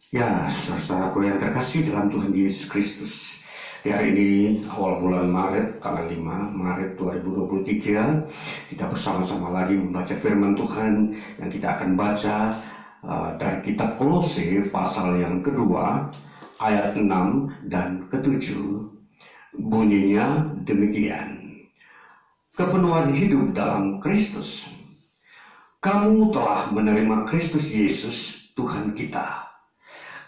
Ya, saudara-saudaraku yang terkasih dalam Tuhan Yesus Kristus. Di hari ini, awal bulan Maret, tanggal 5 Maret 2023, kita bersama-sama lagi membaca firman Tuhan yang kita akan baca dari kitab Kolose pasal yang kedua, ayat 6 dan ke-7. Bunyinya demikian. Kepenuhan hidup dalam Kristus. Kamu telah menerima Kristus Yesus, Tuhan kita.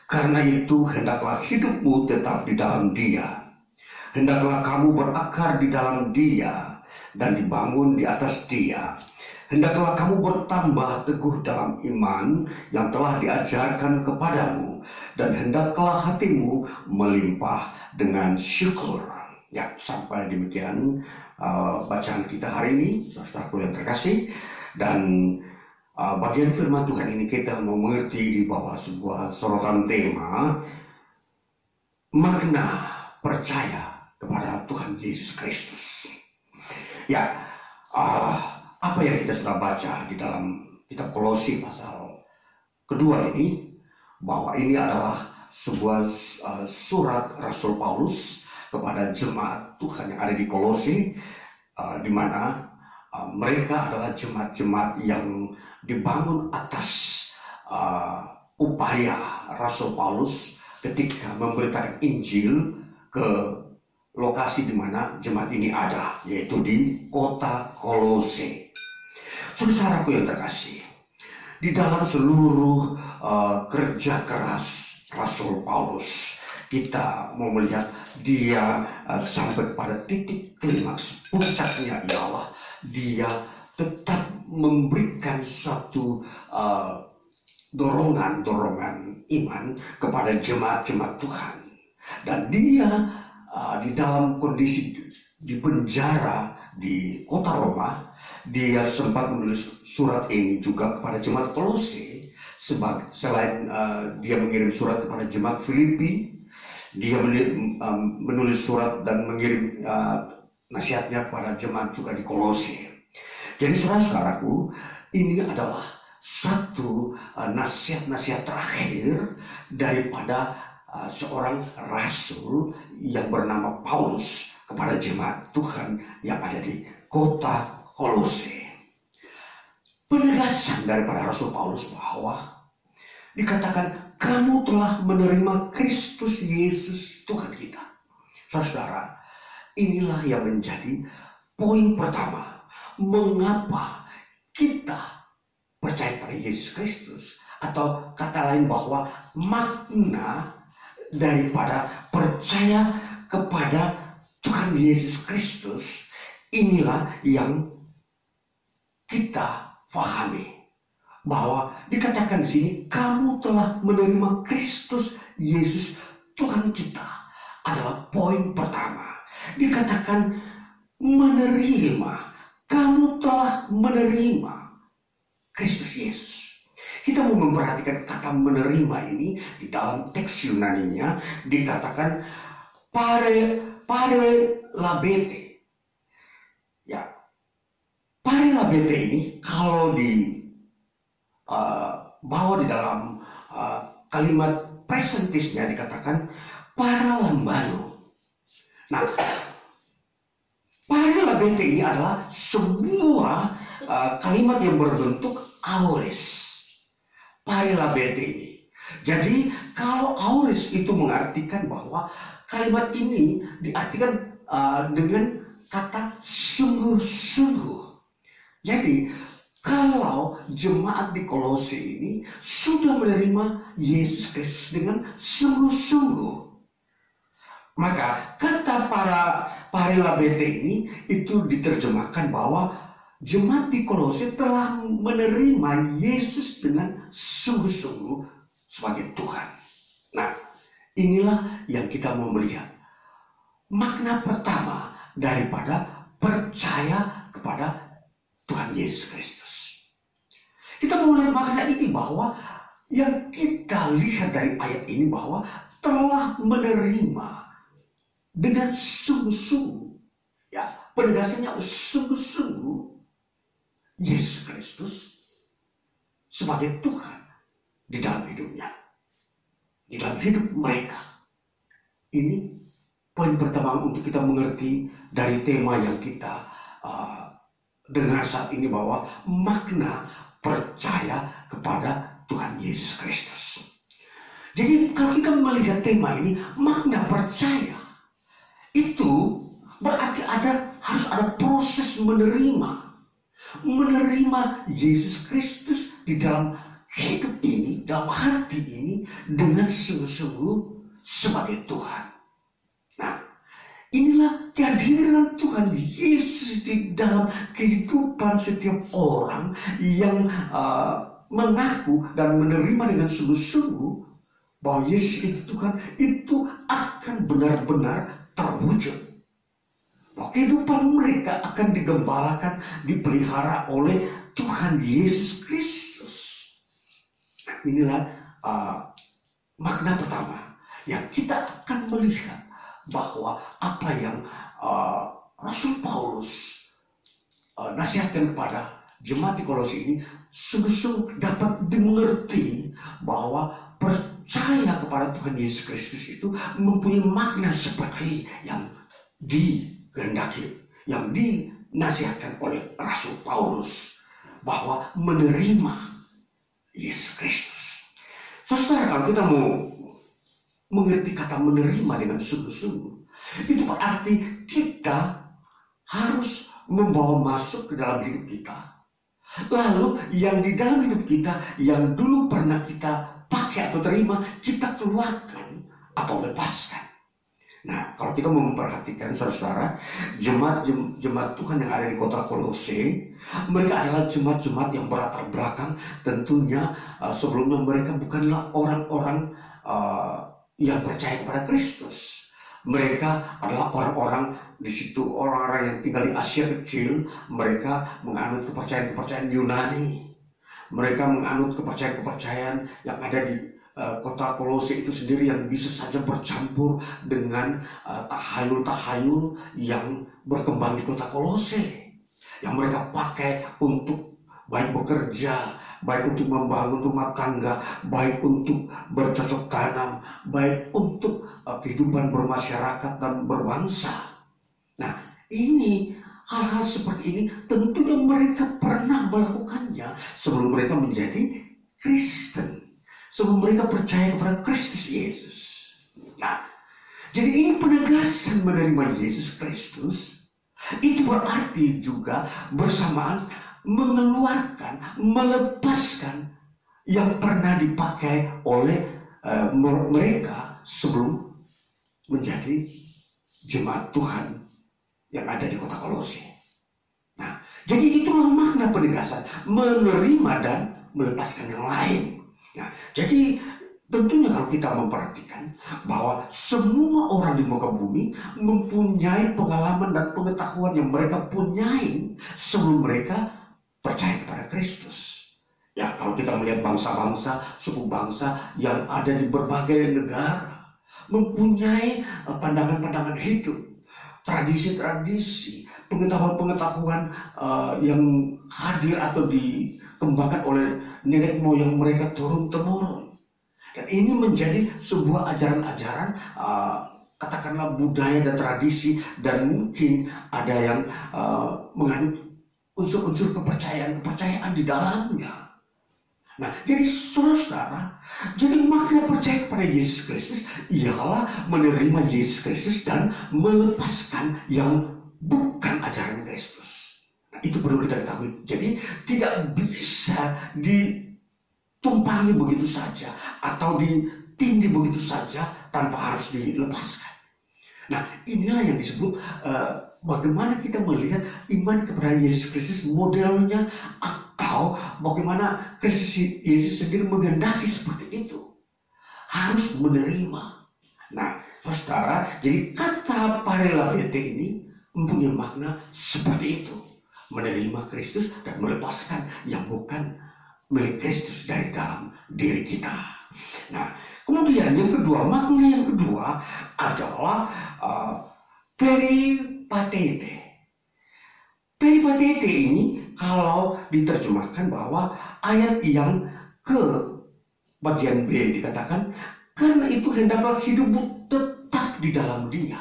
Karena itu, hendaklah hidupmu tetap di dalam Dia. Hendaklah kamu berakar di dalam Dia dan dibangun di atas Dia. Hendaklah kamu bertambah teguh dalam iman yang telah diajarkan kepadamu, dan hendaklah hatimu melimpah dengan syukur. Ya, sampai demikian bacaan kita hari ini, saudaraku yang terkasih. Dan bagian firman Tuhan ini kita mau mengerti di bawah sebuah sorotan tema makna percaya kepada Tuhan Yesus Kristus. Ya, apa yang kita sudah baca di dalam kitab Kolose pasal kedua ini, bahwa ini adalah sebuah surat Rasul Paulus kepada jemaat Tuhan yang ada di Kolose, di mana mereka adalah jemaat-jemaat yang dibangun atas upaya Rasul Paulus ketika memberitakan Injil ke lokasi di mana jemaat ini ada, yaitu di kota Kolose. Saudaraku yang terkasih, di dalam seluruh kerja keras Rasul Paulus, kita mau melihat dia sampai kepada titik klimaks puncaknya ialah dia tetap memberikan suatu dorongan iman kepada jemaat-jemaat Tuhan. Dan dia di dalam kondisi di penjara di kota Roma, dia sempat menulis surat ini juga kepada jemaat Kolose. Selain dia mengirim surat kepada jemaat Filipi, dia menulis surat dan mengirim nasihatnya kepada jemaat juga di Kolose. Jadi saudara-saudaraku, ini adalah satu nasihat-nasihat terakhir daripada seorang rasul yang bernama Paulus kepada jemaat Tuhan yang ada di kota Kolose. Penegasan daripada Rasul Paulus bahwa dikatakan kamu telah menerima Kristus Yesus Tuhan kita. Saudara, inilah yang menjadi poin pertama. Mengapa kita percaya pada Yesus Kristus? Atau kata lain bahwa makna daripada percaya kepada Tuhan Yesus Kristus, inilah yang kita pahami. Bahwa dikatakan di sini, kamu telah menerima Kristus Yesus Tuhan kita, adalah poin pertama. Dikatakan menerima. Kamu telah menerima Kristus Yesus. Kita mau memperhatikan kata menerima ini di dalam teks Yunaninya dikatakan parelabete. Ya, parelabete ini kalau di bawa di dalam kalimat presentisnya dikatakan paralambano. Nah, parelabete ini adalah sebuah kalimat yang berbentuk aorist. Parelabete ini. Jadi kalau aorist itu mengartikan bahwa kalimat ini diartikan dengan kata sungguh-sungguh. Jadi kalau jemaat di Kolose ini sudah menerima Yesus Kristus dengan sungguh-sungguh, maka kata parelabete ini itu diterjemahkan bahwa jemaat di Kolose telah menerima Yesus dengan sungguh-sungguh sebagai Tuhan. Nah, inilah yang kita mau melihat. Makna pertama daripada percaya kepada Tuhan Yesus Kristus. Kita mau melihat makna ini bahwa yang kita lihat dari ayat ini bahwa telah menerima dengan sungguh-sungguh, ya, penegasannya sungguh-sungguh Yesus Kristus sebagai Tuhan di dalam hidupnya. di dalam hidup mereka. Ini poin pertama untuk kita mengerti dari tema yang kita dengar saat ini, bahwa makna percaya kepada Tuhan Yesus Kristus. Jadi kalau kita melihat tema ini, makna percaya itu berarti harus ada proses menerima Yesus Kristus di dalam hidup ini, dalam hati ini, dengan sungguh-sungguh sebagai Tuhan. Nah, inilah kehadiran Tuhan Yesus di dalam kehidupan setiap orang yang mengaku dan menerima dengan sungguh-sungguh bahwa Yesus itu Tuhan, itu akan benar-benar terwujud. Bahwa kehidupan mereka akan digembalakan, dipelihara oleh Tuhan Yesus Kristus. Inilah makna pertama yang kita akan melihat, bahwa apa yang Rasul Paulus nasihatkan kepada jemaat di Kolose ini sungguh-sungguh dapat dimengerti, bahwa percaya kepada Tuhan Yesus Kristus itu mempunyai makna seperti yang dikehendaki, yang dinasihatkan oleh Rasul Paulus, bahwa menerima Yesus Kristus. Saudara, kalau kita mau mengerti kata menerima dengan sungguh-sungguh, itu berarti kita harus membawa masuk ke dalam hidup kita. Lalu yang di dalam hidup kita, yang dulu pernah kita pakai atau terima, kita keluarkan atau lepaskan. Nah, kalau kita mau memperhatikan saudara, jemaat Tuhan yang ada di kota Kolose, mereka adalah jemaat-jemaat yang berlatar belakang. Tentunya sebelumnya mereka bukanlah orang-orang yang percaya kepada Kristus. Mereka adalah orang-orang di situ, orang-orang yang tinggal di Asia Kecil. Mereka menganut kepercayaan-kepercayaan Yunani. Mereka menganut kepercayaan-kepercayaan yang ada di kota Kolose itu sendiri, yang bisa saja bercampur dengan tahayul-tahayul yang berkembang di kota Kolose, yang mereka pakai untuk baik bekerja, baik untuk membangun rumah tangga, baik untuk bercocok tanam, baik untuk kehidupan bermasyarakat dan berbangsa. Nah, ini hal-hal seperti ini tentunya mereka pernah melakukannya sebelum mereka menjadi Kristen, sebelum mereka percaya kepada Kristus Yesus. Nah, jadi ini penegasan menerima Yesus Kristus. Itu berarti juga bersamaan mengeluarkan, melepaskan yang pernah dipakai oleh mereka sebelum menjadi jemaat Tuhan yang ada di kota Kolose. Nah, jadi itulah makna penegasan, menerima dan melepaskan yang lain. Nah, jadi tentunya kalau kita memperhatikan bahwa semua orang di muka bumi mempunyai pengalaman dan pengetahuan yang mereka punyai sebelum mereka percaya kepada Kristus. Ya, kalau kita melihat bangsa-bangsa, suku bangsa yang ada di berbagai negara mempunyai pandangan-pandangan hidup, tradisi-tradisi, pengetahuan-pengetahuan yang hadir atau dikembangkan oleh nenek moyang mereka turun-temurun. Dan ini menjadi sebuah ajaran-ajaran, katakanlah budaya dan tradisi, dan mungkin ada yang mengandung unsur-unsur kepercayaan di dalamnya. Nah, jadi saudara, jadi makna percaya kepada Yesus Kristus ialah menerima Yesus Kristus dan melepaskan yang bukan ajaran Kristus. Nah, itu perlu kita ketahui. Jadi tidak bisa ditumpangi begitu saja atau ditindih begitu saja tanpa harus dilepaskan. Nah, inilah yang disebut bagaimana kita melihat iman kepada Yesus Kristus modelnya, atau bagaimana Kristus Yesus sendiri menghendaki seperti itu. Harus menerima. Nah, saudara, jadi kata parelabete ini mempunyai makna seperti itu. Menerima Kristus dan melepaskan yang bukan milik Kristus dari dalam diri kita. Nah, kemudian yang kedua, makna yang kedua adalah peripatete. Peripatete ini kalau diterjemahkan bahwa ayat yang ke bagian B dikatakan Karena itu hendaklah hidupmu tetap di dalam Dia.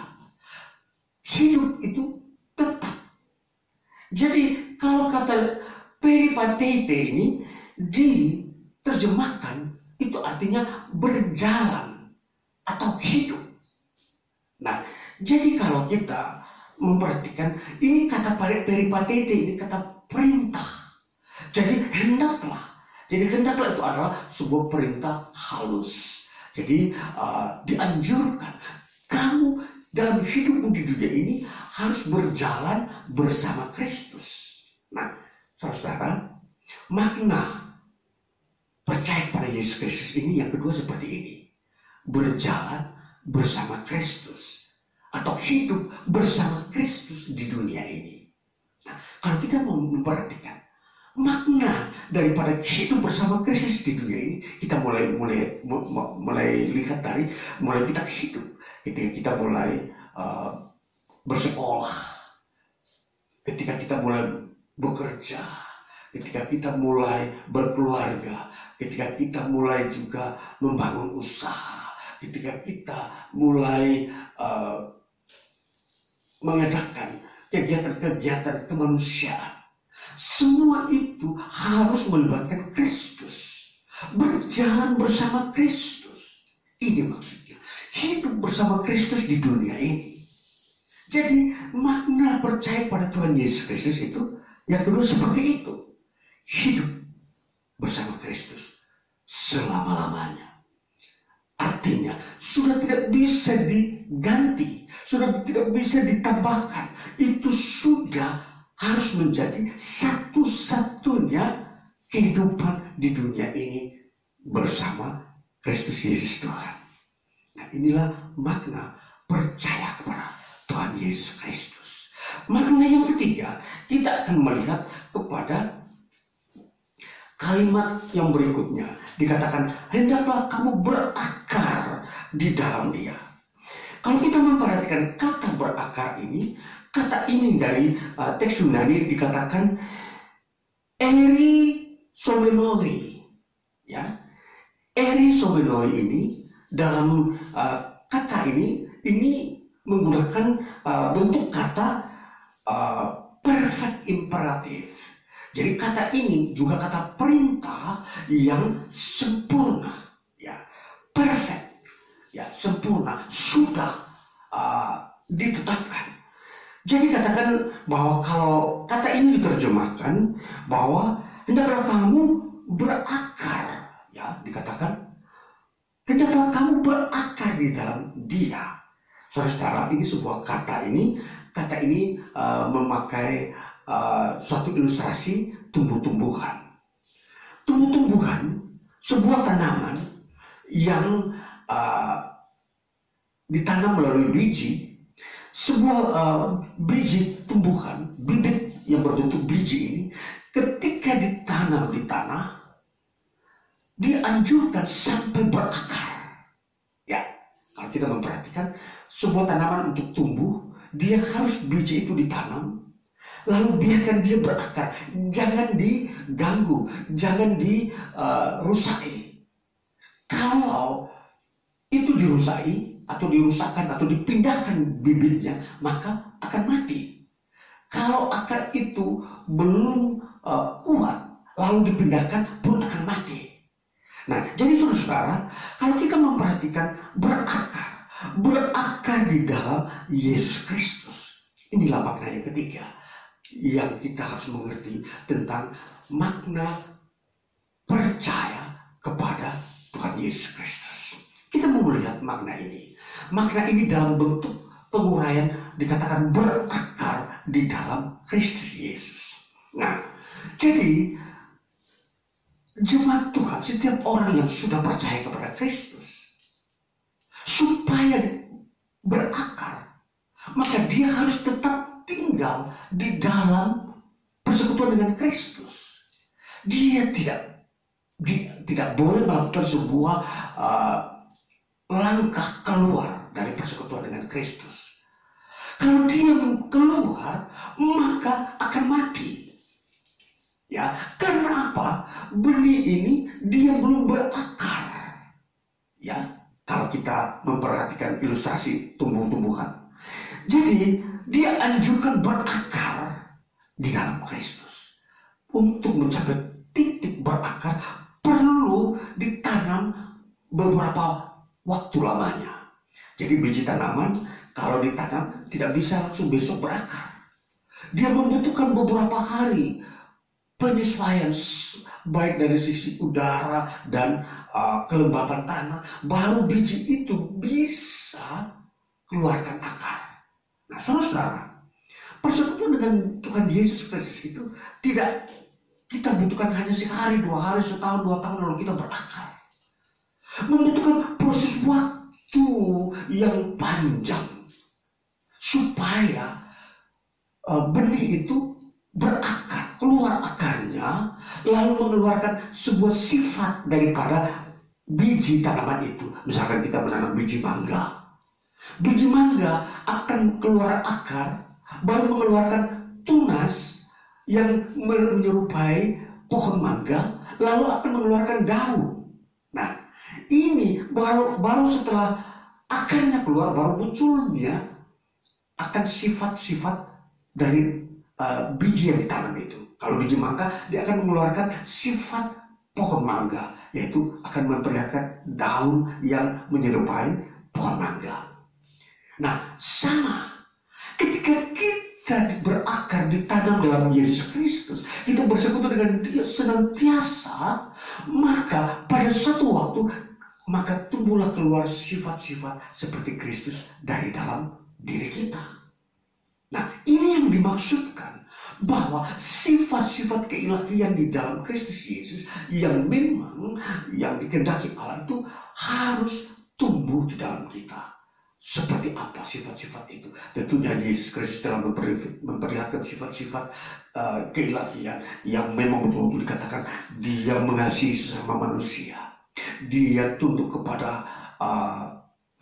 Hidup itu tetap. Jadi kalau kata peripatete ini diterjemahkan, itu artinya berjalan atau hidup. Nah, jadi kalau kita memperhatikan, ini kata peripatete, ini kata perintah. Jadi hendaklah itu adalah sebuah perintah halus. Jadi dianjurkan kamu dalam hidupmu di dunia ini harus berjalan bersama Kristus. Nah, saudara, makna percaya pada Yesus Kristus ini yang kedua seperti ini. Berjalan bersama Kristus atau hidup bersama Kristus di dunia ini. Nah, kalau kita mau memperhatikan makna daripada hidup bersama Kristus di dunia ini, kita mulai lihat dari mulai kita hidup, ketika kita mulai bersekolah, ketika kita mulai bekerja, ketika kita mulai berkeluarga, ketika kita mulai juga membangun usaha, ketika kita mulai mengadakan kegiatan-kegiatan kemanusiaan. Semua itu harus melibatkan Kristus. Berjalan bersama Kristus. Ini maksudnya. Hidup bersama Kristus di dunia ini. Jadi makna percaya pada Tuhan Yesus Kristus itu yang kedua seperti itu. Hidup bersama Kristus selama-lamanya. Artinya sudah tidak bisa diganti, sudah tidak bisa ditambahkan. Itu sudah harus menjadi satu-satunya kehidupan di dunia ini bersama Kristus Yesus Tuhan. Nah, inilah makna percaya kepada Tuhan Yesus Kristus. Makna yang ketiga, kita akan melihat kepada kalimat yang berikutnya. Dikatakan, hendaklah kamu berakar di dalam Dia. Kalau kita memperhatikan kata berakar ini, kata ini dari teks Yunani dikatakan erisomenoi. Ya, erisomenoi ini dalam kata ini menggunakan bentuk kata perfect imperatif. Jadi kata ini juga kata perintah yang sempurna, ya, perfect, ya, sempurna, sudah ditetapkan. Jadi katakan bahwa kalau kata ini diterjemahkan bahwa hendaklah kamu berakar, ya, dikatakan hendaklah kamu berakar di dalam Dia. Saudara, ini sebuah kata ini memakai suatu ilustrasi tumbuh-tumbuhan. Tumbuh-tumbuhan, sebuah tanaman yang ditanam melalui biji. Sebuah biji tumbuhan, bibit yang berbentuk biji ini, ketika ditanam di tanah, dianjurkan sampai berakar. Ya, kalau kita memperhatikan sebuah tanaman untuk tumbuh, dia harus biji itu ditanam, lalu biarkan dia berakar, jangan diganggu, jangan dirusaki. Kalau itu dirusaki, atau dirusakkan atau dipindahkan bibitnya, maka akan mati. Kalau akar itu belum kuat, lalu dipindahkan pun akan mati. Nah, jadi saudara, kalau kita memperhatikan berakar di dalam Yesus Kristus, inilah makna yang ketiga yang kita harus mengerti tentang makna percaya kepada Tuhan Yesus Kristus. Kita mau melihat makna ini. Makna ini dalam bentuk penguraian dikatakan berakar di dalam Kristus Yesus. Nah, jadi jemaat Tuhan, setiap orang yang sudah percaya kepada Kristus, supaya berakar, maka dia harus tetap tinggal di dalam persekutuan dengan Kristus. Dia tidak boleh melakukan sebuah langkah keluar dari persekutuan dengan Kristus. Kalau dia keluar, maka akan mati. Ya, karena apa? Benih ini dia belum berakar. Ya, Kalau kita memperhatikan ilustrasi tumbuh-tumbuhan. Jadi dia anjurkan berakar di dalam Kristus. Untuk mencapai titik berakar perlu ditanam beberapa waktu lamanya. Jadi biji tanaman kalau ditanam tidak bisa langsung besok berakar. Dia membutuhkan beberapa hari penyesuaian baik dari sisi udara dan kelembapan tanah, baru biji itu bisa keluarkan akar. Nah, saudara, persekutuan dengan Tuhan Yesus Kristus itu tidak kita butuhkan hanya sehari, 2 hari, setahun, 2 tahun lalu kita berakar. Membutuhkan proses waktu yang panjang supaya benih itu berakar, keluar akarnya, lalu mengeluarkan sebuah sifat daripada biji tanaman itu. Misalkan kita menanam biji mangga. Biji mangga akan keluar akar, baru mengeluarkan tunas yang menyerupai pohon mangga, lalu akan mengeluarkan daun. Nah, ini baru setelah akarnya keluar, baru munculnya akan sifat-sifat dari biji yang ditanam itu. Kalau biji mangga, dia akan mengeluarkan sifat pohon mangga, yaitu akan memperlihatkan daun yang menyerupai pohon mangga. Nah, sama ketika kita berakar ditanam dalam Yesus Kristus, kita bersekutu dengan Dia senantiasa, maka pada satu waktu maka tumbuhlah keluar sifat-sifat seperti Kristus dari dalam diri kita. Nah, ini yang dimaksudkan bahwa sifat-sifat keilahian di dalam Kristus Yesus yang memang yang dikehendaki Allah itu harus tumbuh di dalam kita. Seperti apa sifat-sifat itu? Tentunya Yesus Kristus telah memperlihatkan sifat-sifat keilahian yang memang betul-betul dikatakan Dia mengasihi sesama manusia. Dia tunduk kepada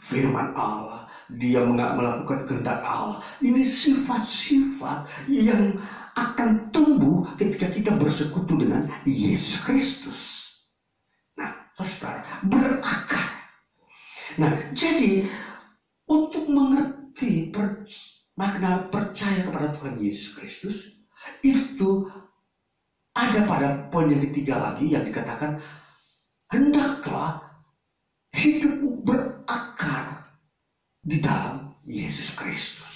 firman Allah. Dia melakukan kehendak Allah. Ini sifat-sifat yang akan tumbuh ketika kita bersekutu dengan Yesus Kristus. Nah, saudara, berakar. Nah, jadi untuk mengerti makna percaya kepada Tuhan Yesus Kristus, itu ada pada poin yang ketiga lagi yang dikatakan, hendaklah hidupmu berakar di dalam Yesus Kristus.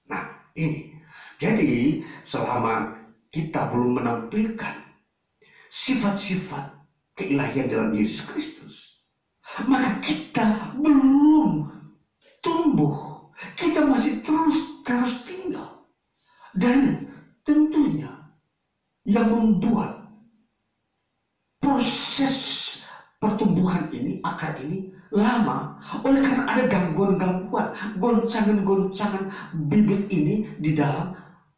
Nah, ini. Jadi, selama kita belum menampilkan sifat-sifat keilahian dalam Yesus Kristus, maka kita belum tumbuh, kita masih terus tinggal. Dan tentunya yang membuat proses pertumbuhan ini, akar ini lama, oleh karena ada gangguan-gangguan, goncangan-goncangan bibit ini di dalam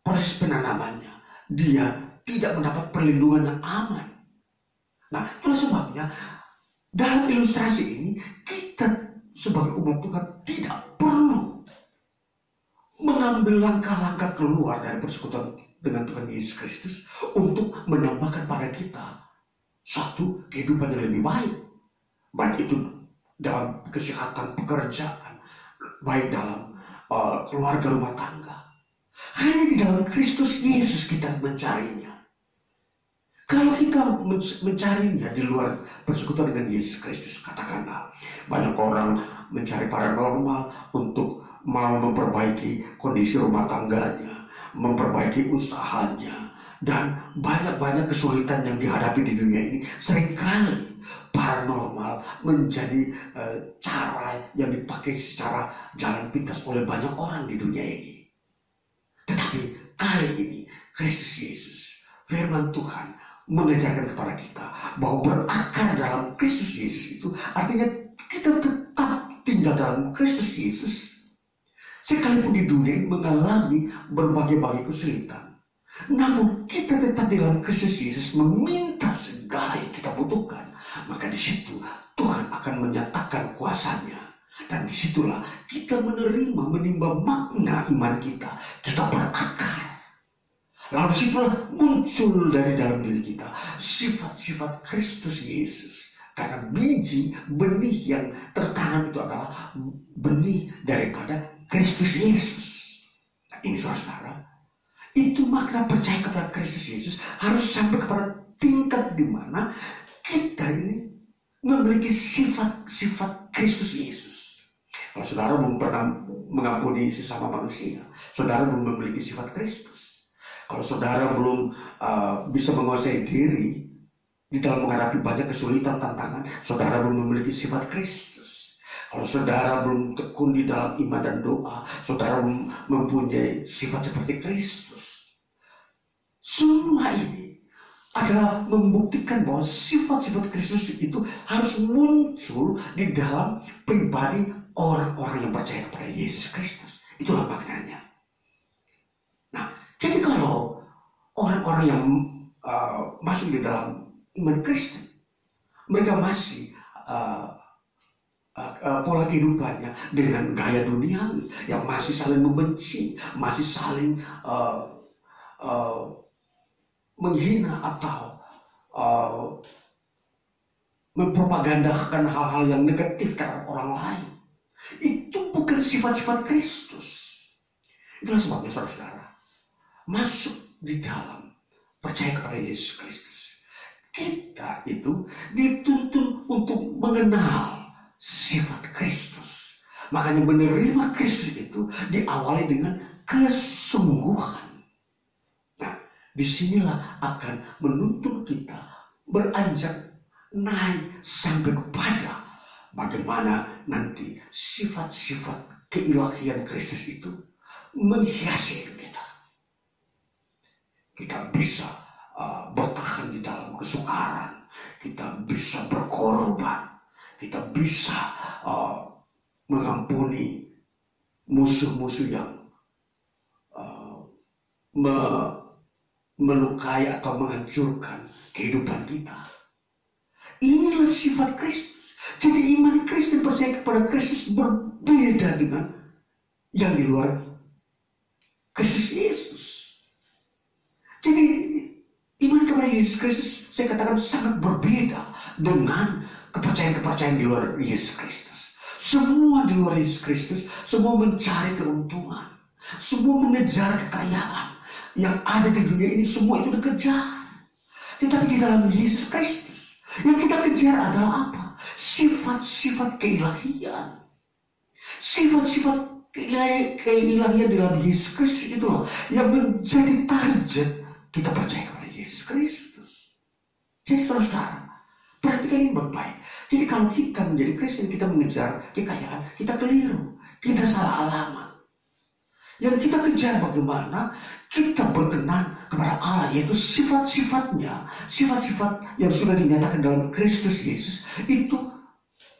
proses penanamannya. Dia tidak mendapat perlindungan yang aman. Nah, itulah sebabnya dalam ilustrasi ini kita sebagai umat Tuhan tidak perlu mengambil langkah-langkah keluar dari persekutuan dengan Tuhan Yesus Kristus untuk menambahkan pada kita suatu kehidupan yang lebih baik. Baik itu dalam kesehatan pekerjaan, baik dalam keluarga rumah tangga. Hanya di dalam Kristus Yesus kita mencarinya. Kalau kita mencarinya di luar persekutuan dengan Yesus Kristus, katakanlah banyak orang mencari paranormal untuk mau memperbaiki kondisi rumah tangganya, memperbaiki usahanya, dan banyak-banyak kesulitan yang dihadapi di dunia ini. Seringkali paranormal menjadi cara yang dipakai secara jalan pintas oleh banyak orang di dunia ini. Tetapi kali ini Kristus Yesus, firman Tuhan, mengajarkan kepada kita bahwa berakar dalam Kristus Yesus itu artinya kita tetap tinggal dalam Kristus Yesus sekalipun di dunia mengalami berbagai-bagai kesulitan. Namun kita tetap dalam Kristus Yesus meminta segala yang kita butuhkan, maka di situ Tuhan akan menyatakan kuasanya. Dan disitulah kita menimba makna iman kita. Kita berakar. Lalu disitulah muncul dari dalam diri kita sifat-sifat Kristus Yesus. Karena biji benih yang tertanam itu adalah benih daripada Kristus Yesus. Nah, ini saudara, itu makna percaya kepada Kristus Yesus harus sampai kepada tingkat di mana kita ini memiliki sifat-sifat Kristus Yesus. Kalau saudara belum pernah mengampuni sesama manusia, saudara belum memiliki sifat Kristus. Kalau saudara belum bisa menguasai diri di dalam menghadapi banyak kesulitan, tantangan, saudara belum memiliki sifat Kristus. Kalau saudara belum tekun di dalam iman dan doa, saudara belum mempunyai sifat seperti Kristus. Semua ini adalah membuktikan bahwa sifat-sifat Kristus itu harus muncul di dalam pribadi orang-orang yang percaya kepada Yesus Kristus. Itulah maknanya. Nah, jadi kalau orang-orang yang masuk di dalam iman Kristen, mereka masih pola kehidupannya dengan gaya duniawi yang masih saling membenci, masih saling menghina atau mempropagandakan hal-hal yang negatif terhadap orang lain. Itu bukan sifat-sifat Kristus. Itulah sebabnya saudara-saudara, masuk di dalam percaya kepada Yesus Kristus, kita itu dituntun untuk mengenal sifat Kristus. Makanya menerima Kristus itu diawali dengan kesungguhan. Nah, disinilah akan menuntun kita beranjak naik sampai kepada bagaimana nanti sifat-sifat keilahian Kristus itu menghiasi hidup kita. Kita bisa bertahan di dalam kesukaran, kita bisa berkorban, kita bisa mengampuni musuh-musuh yang melukai atau menghancurkan kehidupan kita. Inilah sifat Kristus. Jadi iman Kristen, percaya kepada Kristus berbeda dengan yang di luar Kristus Yesus. Jadi iman kepada Yesus Kristus, saya katakan sangat berbeda dengan kepercayaan-kepercayaan di luar Yesus Kristus. Semua di luar Yesus Kristus, semua mencari keuntungan, semua mengejar kekayaan yang ada di dunia ini, semua itu dikejar. Tetapi di dalam Yesus Kristus, yang kita kejar adalah apa? Sifat-sifat keilahian. Sifat-sifat keilahian dalam Yesus Kristus itulah yang menjadi target kita percaya kepada Yesus Kristus. Jadi saudara, perhatikan ini baik-baik. Jadi kalau kita menjadi Kristen, kita mengejar kekayaan, kita keliru, kita salah alamat. Yang kita kejar bagaimana kita berkenan kepada Allah, yaitu sifat-sifatnya, sifat-sifat yang sudah dinyatakan dalam Kristus Yesus itu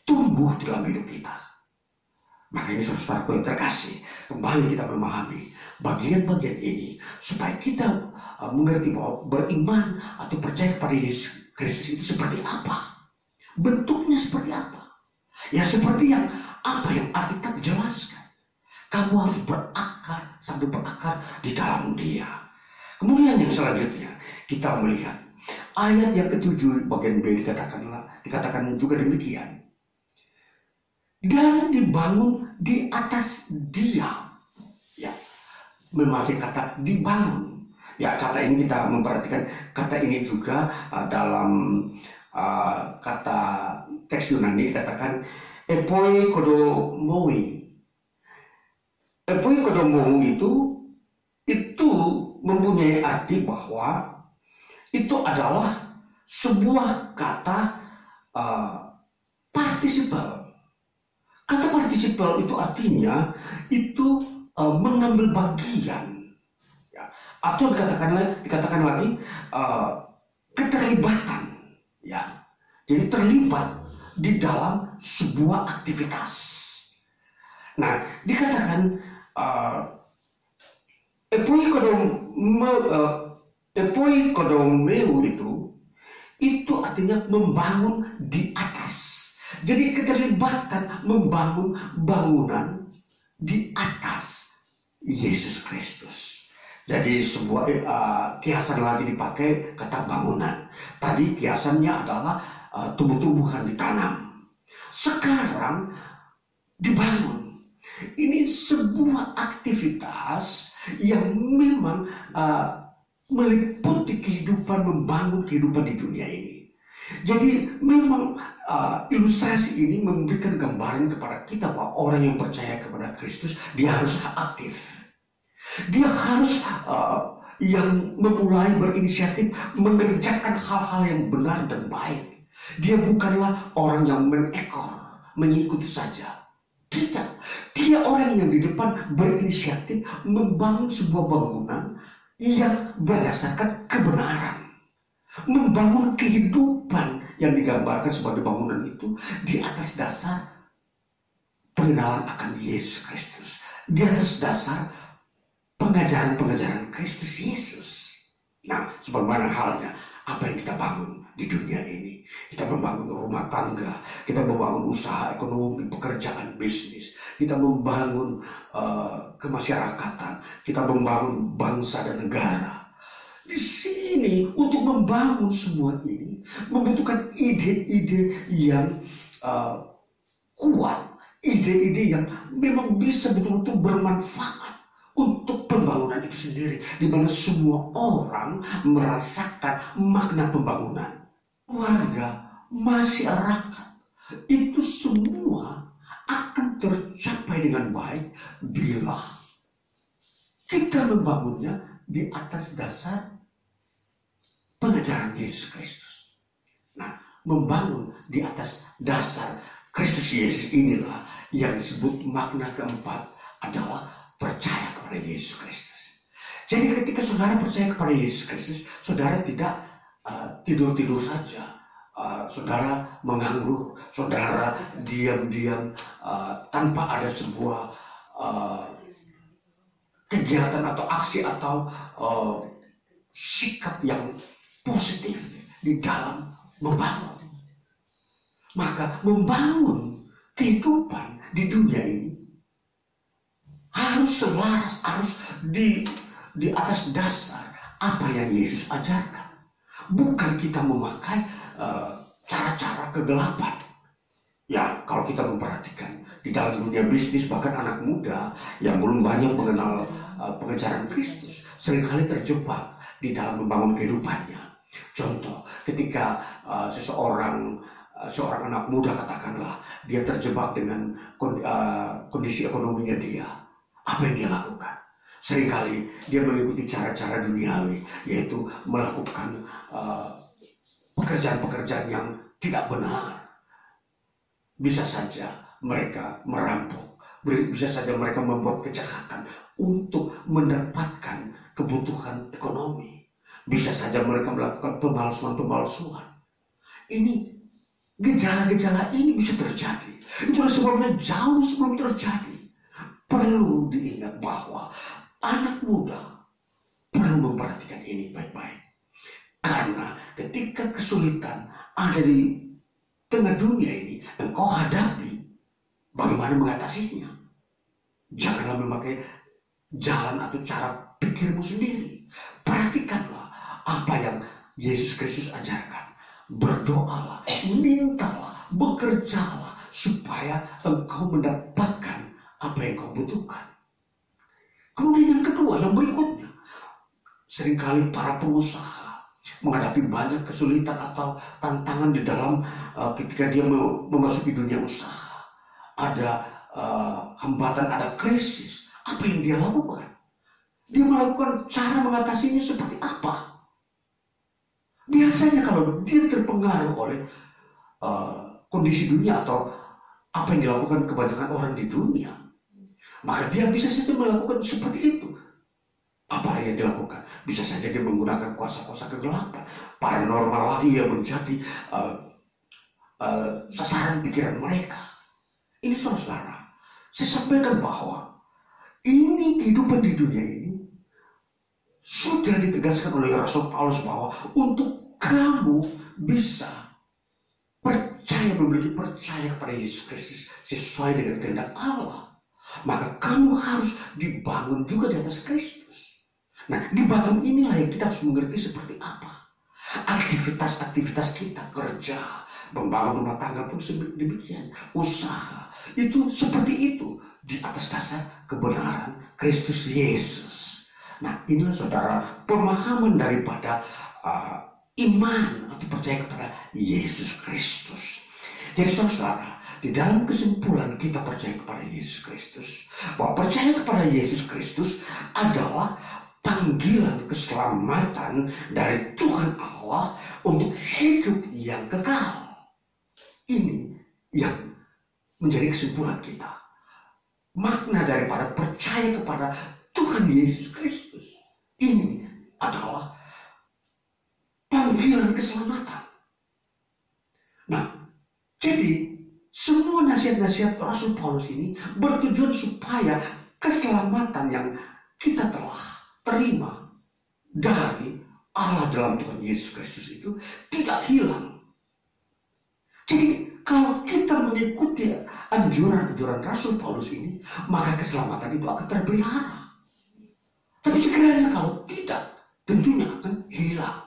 tumbuh dalam hidup kita. Maka ini saudara-saudaraku yang terkasih, kembali kita memahami bagian-bagian ini supaya kita mengerti bahwa beriman atau percaya kepada Yesus Kristus itu seperti apa, bentuknya seperti apa. Ya seperti yang Alkitab jelaskan. Kamu harus berakar sampai berakar di dalam Dia. Kemudian yang selanjutnya kita melihat ayat yang ke-7 bagian B dikatakan juga demikian. Dan dibangun di atas Dia. Ya, memakai kata dibangun. Ya, kata ini kita memperhatikan kata ini juga dalam kata teks Yunani dikatakan epoi kodomoi. Epoi kodomou itu mempunyai arti bahwa itu adalah sebuah kata partisipal. Kata partisipal itu artinya itu mengambil bagian, ya. Atau dikatakan lagi keterlibatan, ya. Jadi terlibat di dalam sebuah aktivitas. Nah, dikatakan epoi kodomeu itu artinya membangun di atas. Jadi keterlibatan membangun bangunan di atas Yesus Kristus. Jadi sebuah kiasan lagi dipakai kata bangunan. Tadi kiasannya adalah tumbuh-tumbuhan ditanam. Sekarang dibangun. Ini sebuah aktivitas yang memang meliputi kehidupan, membangun kehidupan di dunia ini. Jadi memang ilustrasi ini memberikan gambaran kepada kita bahwa orang yang percaya kepada Kristus, dia harus aktif. Dia harus yang memulai berinisiatif mengerjakan hal-hal yang benar dan baik. Dia bukanlah orang yang mengekor, mengikuti saja. Tidak. Dia orang yang di depan berinisiatif membangun sebuah bangunan yang berdasarkan kebenaran. Membangun kehidupan yang digambarkan sebagai bangunan itu di atas dasar pengenalan akan Yesus Kristus, di atas dasar pengajaran-pengajaran Kristus Yesus. Nah, sebagaimana halnya apa yang kita bangun di dunia ini. Kita membangun rumah tangga, kita membangun usaha ekonomi, pekerjaan, bisnis, kita membangun kemasyarakatan, kita membangun bangsa dan negara. Di sini untuk membangun semua ini membutuhkan ide-ide yang kuat, ide-ide yang memang bisa betul-betul bermanfaat untuk pembangunan itu sendiri, di mana semua orang merasakan makna pembangunan. Warga, masyarakat, itu semua akan tercapai dengan baik bila kita membangunnya di atas dasar pengajaran Yesus Kristus. Nah, membangun di atas dasar Kristus Yesus inilah yang disebut makna keempat adalah percaya kepada Yesus Kristus. Jadi ketika saudara percaya kepada Yesus Kristus, saudara tidak tidur-tidur saja. Saudara menganggur, saudara diam-diam tanpa ada sebuah kegiatan atau aksi atau sikap yang positif di dalam membangun. Maka membangun kehidupan di dunia ini harus selaras, harus di atas dasar apa yang Yesus ajarkan. Bukan kita memakai cara-cara kegelapan. Ya, kalau kita memperhatikan di dalam dunia bisnis, bahkan anak muda yang belum banyak mengenal pengajaran Kristus seringkali terjebak di dalam membangun kehidupannya. Contoh, ketika seorang anak muda katakanlah dia terjebak dengan kondisi ekonominya dia, apa yang dia lakukan? Seringkali dia mengikuti cara-cara duniawi, yaitu melakukan pekerjaan-pekerjaan yang tidak benar. Bisa saja mereka merampok, bisa saja mereka membuat kejahatan untuk mendapatkan kebutuhan ekonomi. Bisa saja mereka melakukan pemalsuan-pemalsuan. Ini gejala-gejala ini bisa terjadi. Itulah sebabnya jauh sebelum terjadi, perlu diingat bahwa anak muda perlu memperhatikan ini baik-baik. Karena ketika kesulitan ada di tengah dunia ini, engkau hadapi, bagaimana mengatasinya? Janganlah memakai jalan atau cara pikirmu sendiri. Perhatikanlah apa yang Yesus Kristus ajarkan. Berdoalah, mintalah, bekerjalah, supaya engkau mendapatkan apa yang kau butuhkan. Kemudian yang kedua, yang berikutnya, seringkali para pengusaha menghadapi banyak kesulitan atau tantangan di dalam ketika dia memasuki dunia usaha. Ada hambatan, ada krisis. Apa yang dia lakukan? Dia melakukan cara mengatasinya seperti apa? Biasanya kalau dia terpengaruh oleh kondisi dunia atau apa yang dilakukan kebanyakan orang di dunia, maka dia bisa saja melakukan seperti itu. Apa yang dilakukan? Bisa saja dia menggunakan kuasa-kuasa kegelapan, paranormal lagi yang menjadi sasaran pikiran mereka. Ini saudara, saya sampaikan bahwa ini kehidupan di dunia ini sudah ditegaskan oleh Rasul Paulus bahwa untuk kamu bisa memiliki percaya kepada Yesus Kristus sesuai dengan kehendak Allah, maka kamu harus dibangun juga di atas Kristus. Nah, dibangun inilah yang kita harus mengerti seperti apa aktivitas-aktivitas kita, kerja, Membangun rumah tangga pun demikian. Usaha itu seperti itu di atas dasar kebenaran Kristus Yesus. Nah, inilah saudara pemahaman daripada iman atau percaya kepada Yesus Kristus. Jadi saudara, di dalam kesimpulan kita percaya kepada Yesus Kristus, bahwa percaya kepada Yesus Kristus adalah panggilan keselamatan dari Tuhan Allah untuk hidup yang kekal. Ini yang menjadi kesimpulan kita. Makna daripada percaya kepada Tuhan Yesus Kristus ini adalah panggilan keselamatan. Nah, jadi semua nasihat-nasihat Rasul Paulus ini bertujuan supaya keselamatan yang kita telah terima dari Allah dalam Tuhan Yesus Kristus itu tidak hilang. Jadi kalau kita mengikuti anjuran-anjuran Rasul Paulus ini, maka keselamatan itu akan terpelihara. Tapi sekiranya kalau tidak, tentunya akan hilang.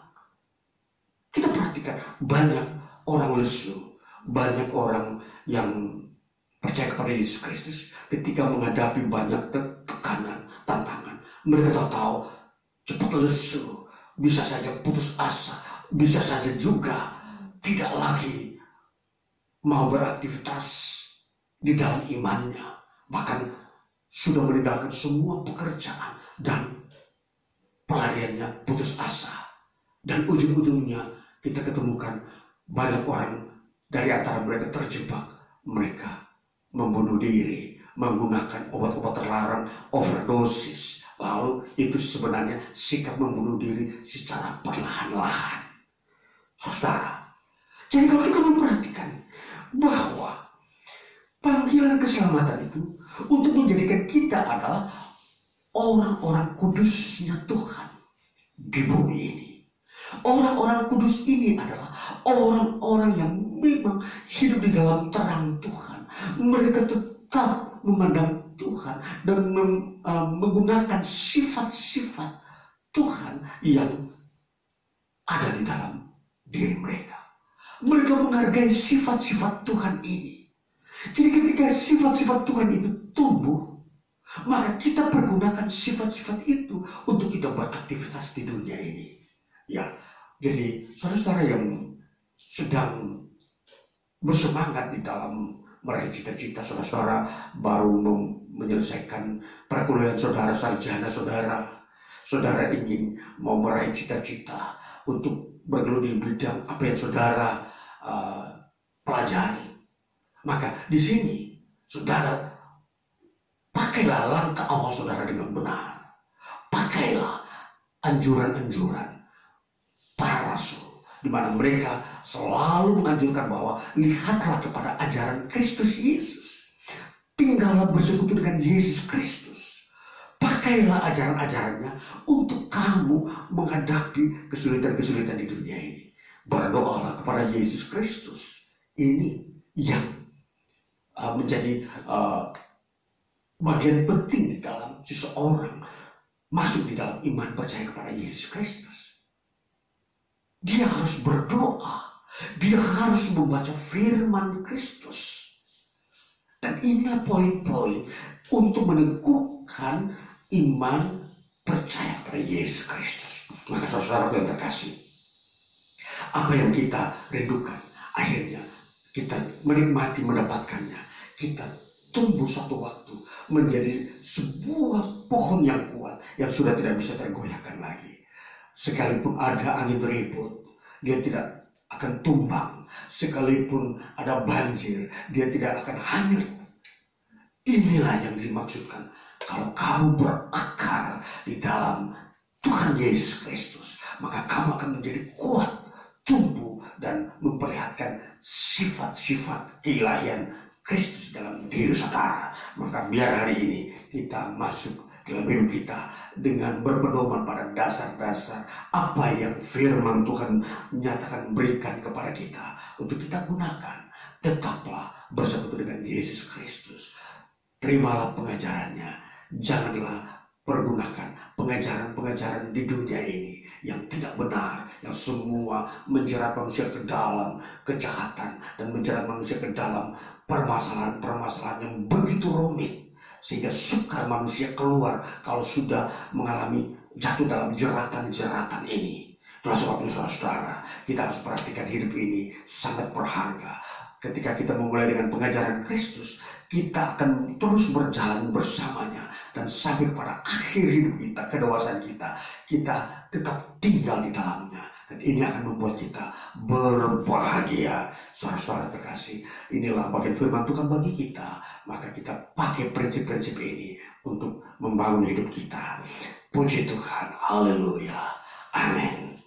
Kita perhatikan banyak orang lesu, banyak orang yang percaya kepada Yesus Kristus ketika menghadapi banyak tekanan, tantangan. Mereka tahu cepat lesu, bisa saja putus asa, bisa saja juga tidak lagi mau beraktivitas di dalam imannya, bahkan sudah meninggalkan semua pekerjaan dan pelariannya putus asa. Dan ujung-ujungnya kita ketemukan banyak orang dari antara mereka terjebak, mereka membunuh diri menggunakan obat-obat terlarang, overdosis. Lalu itu sebenarnya sikap membunuh diri secara perlahan-lahan. Saudara, jadi kalau kita memperhatikan bahwa panggilan keselamatan itu untuk menjadikan kita adalah orang-orang kudusnya Tuhan di bumi ini. Orang-orang kudus ini adalah orang-orang yang memang hidup di dalam terang Tuhan. Mereka tetap memandang Tuhan dan menggunakan sifat-sifat Tuhan yang ada di dalam diri mereka. Mereka menghargai sifat-sifat Tuhan ini. Jadi ketika sifat-sifat Tuhan itu tumbuh, maka kita pergunakan sifat-sifat itu untuk kita beraktivitas di dunia ini. Ya, jadi saudara-saudara yang sedang bersemangat di dalam meraih cita-cita, saudara-saudara baru menyelesaikan perkuliahan saudara, sarjana saudara ingin mau meraih cita-cita untuk bergelut di bidang apa yang saudara pelajari, maka di sini saudara pakailah langkah awal saudara dengan benar. Pakailah anjuran-anjuran para rasul, di mana mereka selalu menganjurkan bahwa lihatlah kepada ajaran Kristus Yesus, tinggallah bersekutu dengan Yesus Kristus. Pakailah ajaran-ajarannya untuk kamu menghadapi kesulitan-kesulitan di dunia ini. Berdoalah kepada Yesus Kristus. Ini yang menjadi bagian penting di dalam seseorang masuk di dalam iman percaya kepada Yesus Kristus. Dia harus berdoa. Dia harus membaca firman Kristus. Dan inilah poin-poin untuk meneguhkan iman percaya pada Yesus Kristus. Maka saudara yang terkasih, apa yang kita rindukan, akhirnya kita menikmati mendapatkannya. Kita tumbuh suatu waktu menjadi sebuah pohon yang kuat yang sudah tidak bisa tergoyahkan lagi. Sekalipun ada angin ribut, dia tidak akan tumbang. Sekalipun ada banjir, dia tidak akan hanyut. Inilah yang dimaksudkan kalau kamu berakar di dalam Tuhan Yesus Kristus, maka kamu akan menjadi kuat, tumbuh dan memperlihatkan sifat-sifat keilahian Kristus dalam diri saudara. Maka biar hari ini kita masuk dalam hidup kita dengan berpedoman pada dasar-dasar apa yang firman Tuhan nyatakan berikan kepada kita untuk kita gunakan. Tetaplah bersekutu dengan Yesus Kristus. Terimalah pengajarannya. Janganlah pergunakan pengajaran-pengajaran di dunia ini yang tidak benar, yang semua menjerat manusia ke dalam kejahatan dan menjerat manusia ke dalam permasalahan-permasalahan yang begitu rumit, sehingga sukar manusia keluar kalau sudah mengalami jatuh dalam jeratan-jeratan ini. Itulah sebabnya saudara-saudara, kita harus perhatikan hidup ini sangat berharga. Ketika kita memulai dengan pengajaran Kristus, kita akan terus berjalan bersamanya. Dan sampai pada akhir hidup kita, kedewasaan kita, kita tetap tinggal di dalamnya. Dan ini akan membuat kita berbahagia. Saudara-saudara terkasih, inilah bagian firman Tuhan bagi kita. Maka kita pakai prinsip-prinsip ini untuk membangun hidup kita. Puji Tuhan, haleluya, amin.